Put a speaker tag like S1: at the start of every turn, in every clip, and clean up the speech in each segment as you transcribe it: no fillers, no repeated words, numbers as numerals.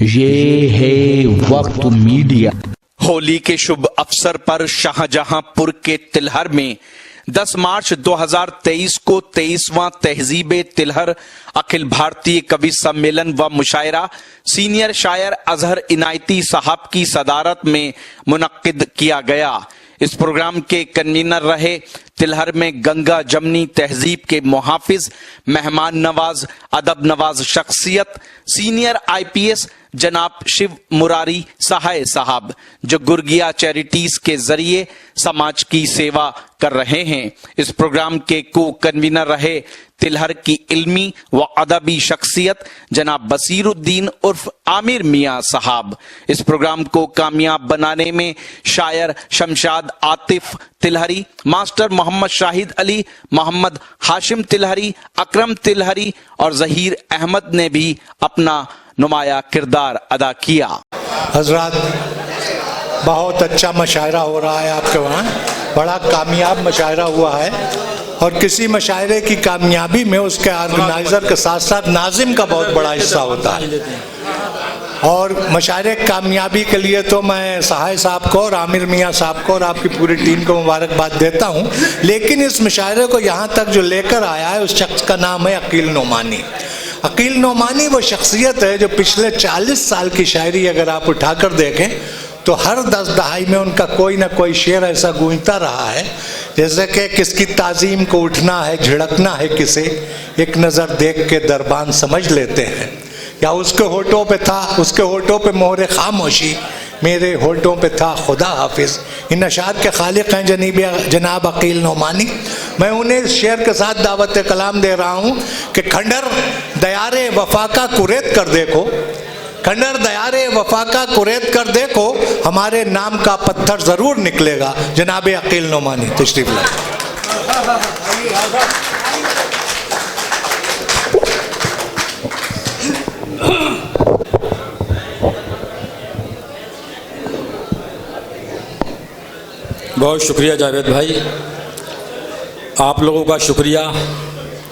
S1: ये है वक्त मीडिया।
S2: होली के शुभ अवसर पर शाहजहांपुर के तिलहर में 10 मार्च 2023 को 23वां तहजीबे तिलहर अखिल भारतीय कवि सम्मेलन व मुशायरा सीनियर शायर अजहर इनायती साहब की सदारत में मुनक्किद किया गया। इस प्रोग्राम के कन्वीनर रहे तिलहर में गंगा जमनी तहजीब के मुहाफिज, मेहमान नवाज, अदब नवाज शख्सियत सीनियर IPS जनाब शिव मुरारी सहाय साहब, जो गुरगिया चैरिटीज के जरिए समाज की सेवा कर रहे हैं। इस प्रोग्राम के को कन्वीनर रहे तिलहर की इल्मी व अदबी शख्सियत जनाब बसीरुद्दीन उर्फ आमिर मियां साहब। इस प्रोग्राम को कामयाब बनाने में शायर शमशाद आतिफ तिलहरी, मास्टर मोहम्मद शाहिद अली, मोहम्मद हाशिम तिलहरी, अकरम तिलहरी और जहीर अहमद ने भी अपना नुमाया किरदार अदा किया।
S3: हजरात, बहुत अच्छा मुशायरा हो रहा है आपके वहाँ, बड़ा कामयाब मुशायरा हुआ है और किसी मुशायरे की कामयाबी में उसके ऑर्गेनाइजर के साथ साथ नाजिम का बहुत बड़ा हिस्सा होता है। और मुशायरे कामयाबी के लिए तो मैं सहाय साहब को और आमिर मियाँ साहब को और आपकी पूरी टीम को मुबारकबाद देता हूँ। लेकिन इस मुशायरे को यहाँ तक जो लेकर आया है उस शख्स का नाम है अकील नोमानी। अकील नोमानी वो शख्सियत है जो पिछले 40 साल की शायरी अगर आप उठाकर देखें तो हर 10 दहाई में उनका कोई ना कोई शेर ऐसा गूंजता रहा है, जैसे कि किसकी ताज़ीम को उठना है, झिड़कना है किसे, एक नज़र देख के दरबान समझ लेते हैं, या उसके होठों पे था, उसके होठों पे मोहरे खामोशी, मेरे होठों पे था खुदा हाफिज। इन अशार के खालिक हैं जनाब अकील नोमानी। मैं उन्हें इस शेर के साथ दावत कलाम दे रहा हूँ कि खंडर दयारे वफा का कुरेद कर देखो, खंडर दयारे वफा का कुरेद कर देखो, हमारे नाम का पत्थर ज़रूर निकलेगा। जनाब अकील नोमानी तशरीफ लाए।
S4: बहुत शुक्रिया जावेद भाई, आप लोगों का शुक्रिया,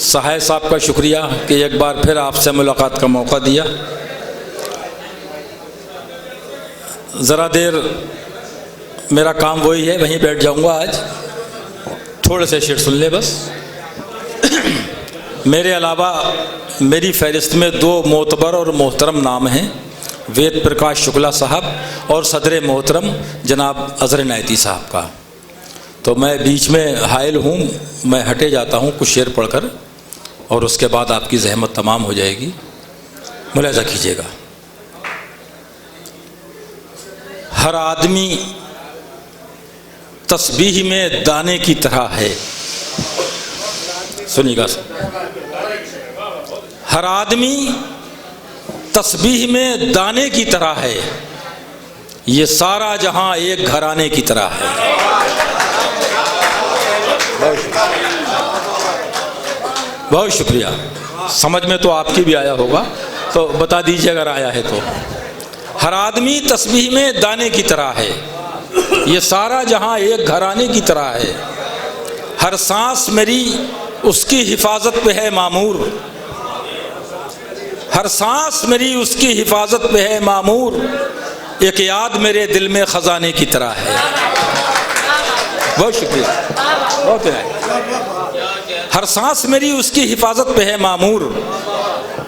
S4: सहाय साहब का शुक्रिया कि एक बार फिर आपसे मुलाकात का मौका दिया। ज़रा देर मेरा काम वही है, वहीं बैठ जाऊंगा आज, थोड़े से शेर सुन ले बस। मेरे अलावा मेरी फहरिस्त में 2 मोतबर और मोहतरम नाम हैं, वेद प्रकाश शुक्ला साहब और सदर मोहतरम जनाब अजहर इनायती साहब का। तो मैं बीच में हायल हूँ, मैं हटे जाता हूँ कुछ शेर पढ़कर और उसके बाद आपकी जहमत तमाम हो जाएगी, मुलाहिज़ा कीजिएगा। हर आदमी तस्बीह में दाने की तरह है, सुनिएगा। हर आदमी तस्बीह में दाने की तरह है, ये सारा जहां एक घराने की तरह है। बहुत शुक्रिया, समझ में तो आपकी भी आया होगा, तो बता दीजिए अगर आया है तो। हर आदमी तस्बीह में दाने की तरह है, ये सारा जहां एक घराने की तरह है। हर सांस मेरी उसकी हिफाजत पे है मामूर, हर सांस मेरी उसकी हिफाजत पे है मामूर, एक याद मेरे दिल में खजाने की तरह है। बहुत शुक्रिया, बहुत है। हर सांस मेरी उसकी हिफाजत पे है मामूर,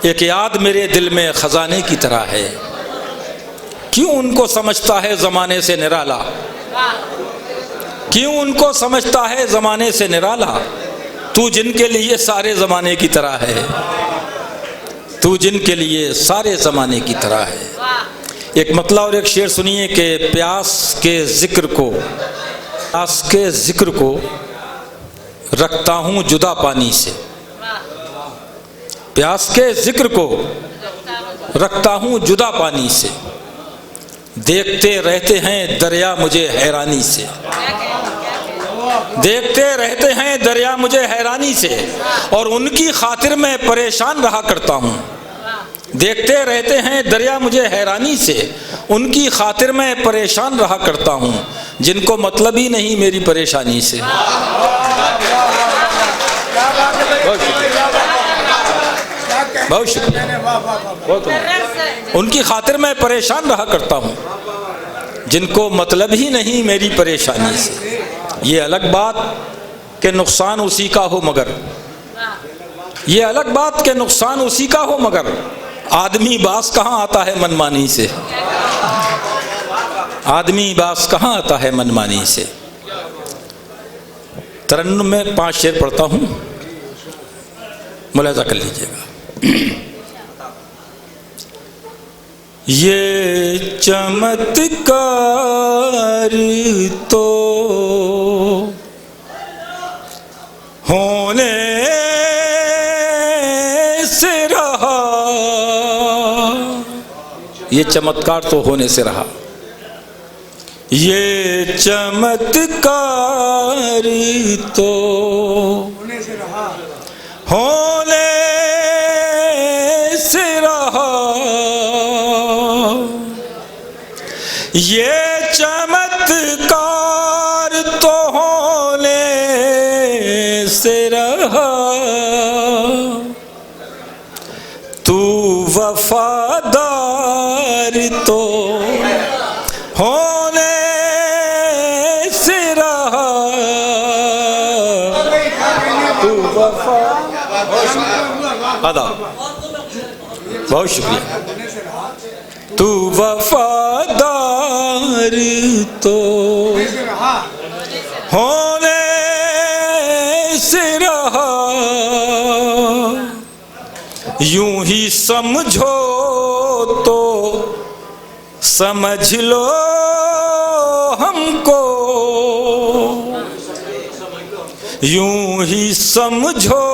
S4: एक याद मेरे दिल में खजाने की तरह है। क्यों उनको समझता है ज़माने से निराला, क्यों उनको समझता है ज़माने से निराला, तू जिनके लिए सारे ज़माने की तरह है, तू जिनके लिए सारे ज़माने की तरह है। एक मतला और एक शेर सुनिए कि प्यास के ज़िक्र को, प्यास के ज़िक्र को रखता हूँ जुदा पानी से, प्यास के ज़िक्र को रखता हूँ जुदा पानी से, देखते रहते हैं दरिया मुझे हैरानी से, देखते रहते हैं दरिया मुझे हैरानी से, और उनकी खातिर मैं परेशान रहा करता हूँ। देखते रहते हैं दरिया मुझे हैरानी से, उनकी खातिर मैं परेशान रहा करता हूँ, जिनको मतलब ही नहीं मेरी परेशानी से। बहुत शुक्रिया, बहुत उनकी खातिर मैं परेशान रहा करता हूँ, जिनको मतलब ही नहीं मेरी परेशानी से। ये अलग बात कि नुकसान उसी का हो मगर, ये अलग बात कि नुकसान उसी का हो मगर आदमी बास कहाँ आता है मनमानी से, आदमी बास कहाँ आता है मनमानी से। तरन्नुम में 5 शेर पढ़ता हूँ, मुलाजा कर लीजिएगा। ये चमत्कार तो होने से रहा, ये चमत्कार तो होने से रहा, ये चमत्कार तो होने से रहा, होने से रहा, ये चमत्कार तो होने से रहा, तू वफादार तो होने से रहा, तू वफादार, बहुत शुक्रिया, तू वफादार तो होने से रहा, यूं ही समझो तो समझ लो हमको, यूं ही समझो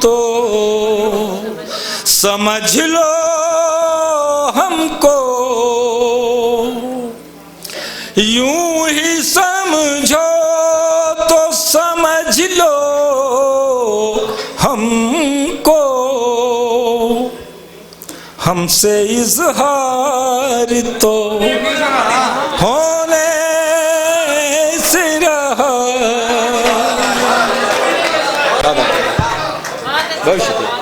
S4: तो समझ लो हमको, यूं ही समझो तो समझ लो हमको, हमसे इजहार तो होने से रहा। बहुत शुक्रिया,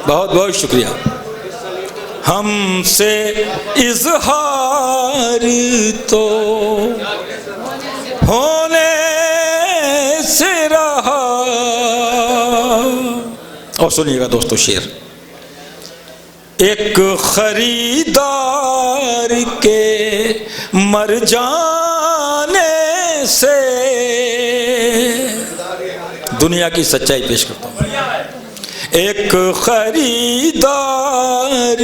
S4: बहुत बहुत शुक्रिया। हमसे इजहार तो होने से रहा। और सुनिएगा दोस्तों शेर, एक खरीदार के मर जाने से, दुनिया की सच्चाई पेश करता हूँ, एक खरीदार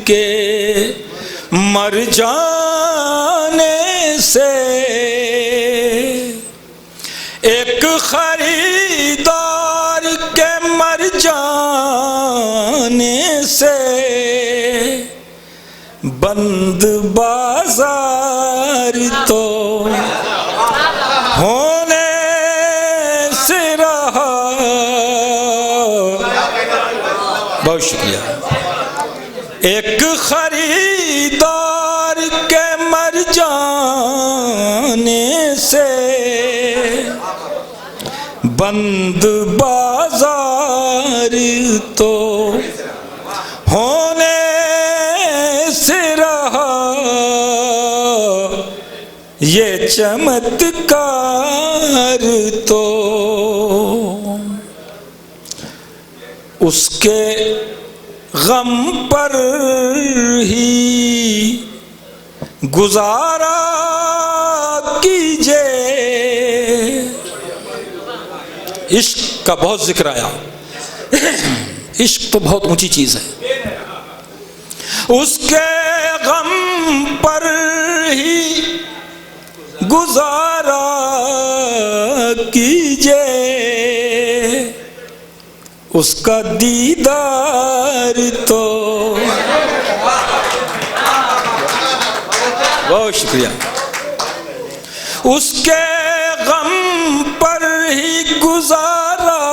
S4: के मर जाने से, एक खरीदार के मर जाने से, बंद बाजार तो होने से रहा। बहुत शुक्रिया। एक खरीदार के मर जाने से, बंद बाजार तो होने से रहा। ये चमत्कार तो उसके गम पर ही गुजारा कीजिए। इश्क का बहुत जिक्र आया, इश्क तो बहुत ऊंची चीज है। उसके गम पर ही गुजारा कीजिए, उसका दीदार तो। बहुत शुक्रिया। उसके गम पर ही गुजारा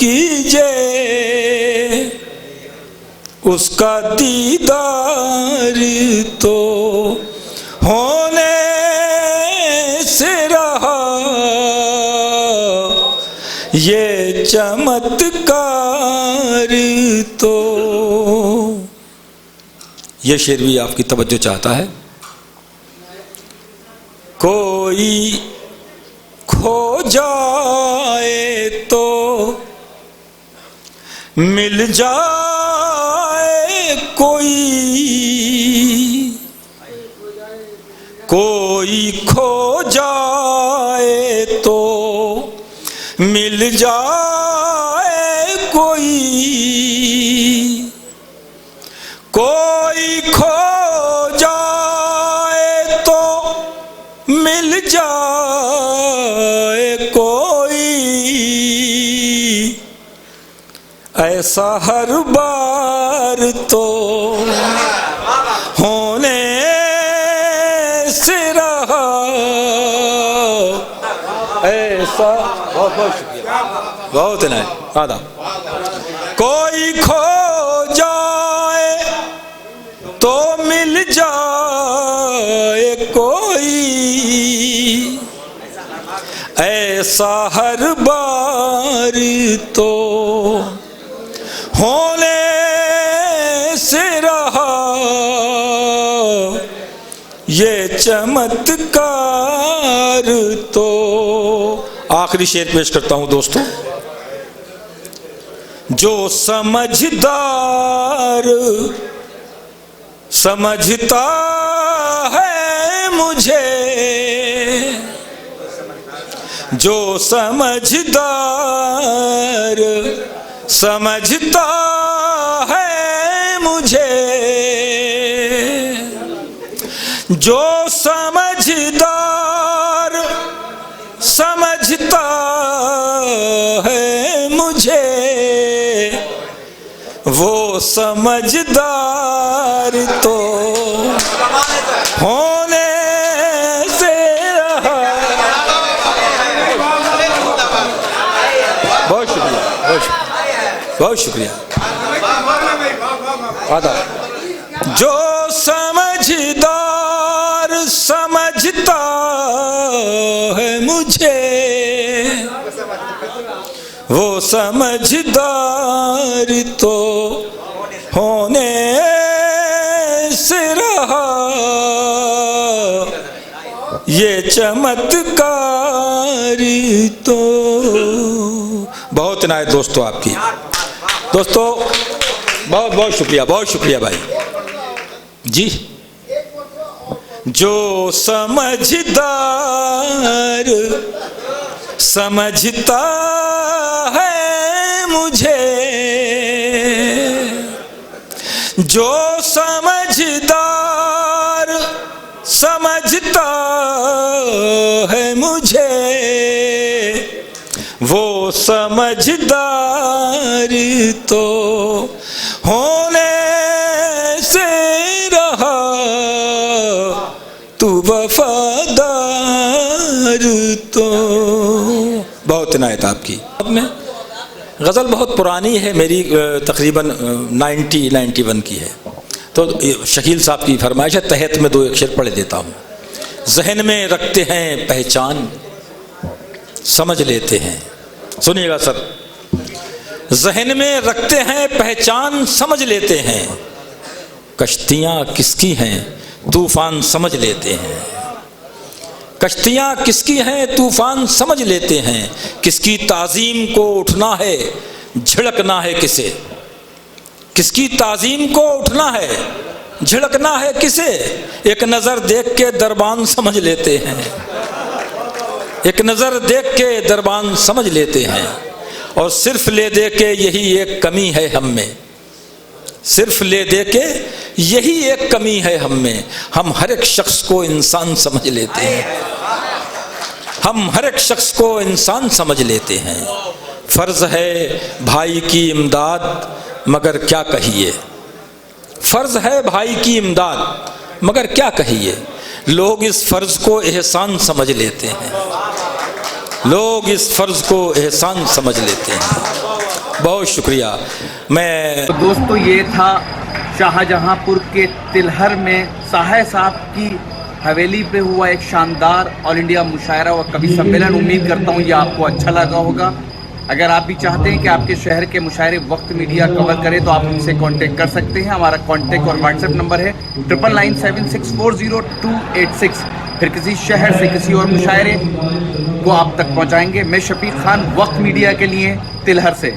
S4: कीजिए, उसका दीदार तो होने से रहा। ये चमत्कार तो ये शेर भी आपकी तवज्जो चाहता है। कोई खो जाए तो मिल जाए कोई, कोई खो जाए तो मिल जाए कोई, कोई खो जाए तो मिल जाए कोई, ऐसा हर बार तो होने से रहा, ऐसा। बहुत बहुत शुक्रिया, बहुत नहीं आदा। कोई खो जाए तो मिल जाए कोई, ऐसा हर बार तो होने से रहा, ये चमत्कार तो। आखिरी शेर पेश करता हूं दोस्तों। जो समझदार समझता है मुझे, जो समझदार समझता है मुझे, जो समझदार समझता है मुझे, वो समझदार तो होने से रहा। बहुत शुक्रिया, बहुत शुक्रिया, बहुत शुक्रिया। आदा। जो समझदार समझता है मुझे, वो समझदार तो होने से रहा, ये चमत्कार तो। बहुत इनायत दोस्तों आपकी। दोस्तों बहुत बहुत शुक्रिया, बहुत शुक्रिया भाई जी। जो समझदार समझता है मुझे, जो समझदार समझता है मुझे, वो समझदार तो होने से रहा, तू वफादार तो। बहुत इनायत आपकी। अब मैं गज़ल बहुत पुरानी है मेरी, तकरीबन 91 की है, तो शकील साहब की फरमाइश है, तहत में 2 अक्षर पढ़ देता हूँ। जहन में रखते हैं पहचान समझ लेते हैं। सुनिएगा सर। जहन में रखते हैं पहचान समझ लेते हैं, कश्तियाँ किसकी हैं तूफान समझ लेते हैं, कश्तियाँ किसकी हैं तूफान समझ लेते हैं, किसकी ताज़ीम को उठना है झिड़कना है किसे, किसकी ताज़ीम को उठना है झिड़कना है किसे, एक नज़र देख के दरबान समझ लेते हैं, एक नज़र देख के दरबान समझ लेते हैं, और सिर्फ ले दे के यही एक कमी है हम में, सिर्फ ले दे के यही एक कमी है हम में, हम हर एक शख्स को इंसान समझ लेते हैं, हम हर एक शख्स को इंसान समझ लेते हैं। फ़र्ज़ है भाई की इमदाद मगर क्या कहिए, फ़र्ज़ है भाई की इमदाद मगर क्या कहिए, लोग इस फ़र्ज़ को एहसान समझ लेते हैं, लोग इस फ़र्ज़ को एहसान समझ लेते हैं। बहुत शुक्रिया। मैं
S5: दोस्तों ये था शाहजहांपुर के तिलहर में साहे साहब की हवेली पे हुआ एक शानदार ऑल इंडिया मुशायरा व कवि सम्मेलन। उम्मीद करता हूँ ये आपको अच्छा लगा होगा। अगर आप भी चाहते हैं कि आपके शहर के मुशायरे वक्त मीडिया कवर करे तो आप हमसे कांटेक्ट कर सकते हैं। हमारा कांटेक्ट और व्हाट्सएप नंबर है 9997640286। फिर किसी शहर से किसी और मुशायरे को आप तक पहुंचाएंगे। मैं शफीक खान, वक्त मीडिया के लिए तिलहर से।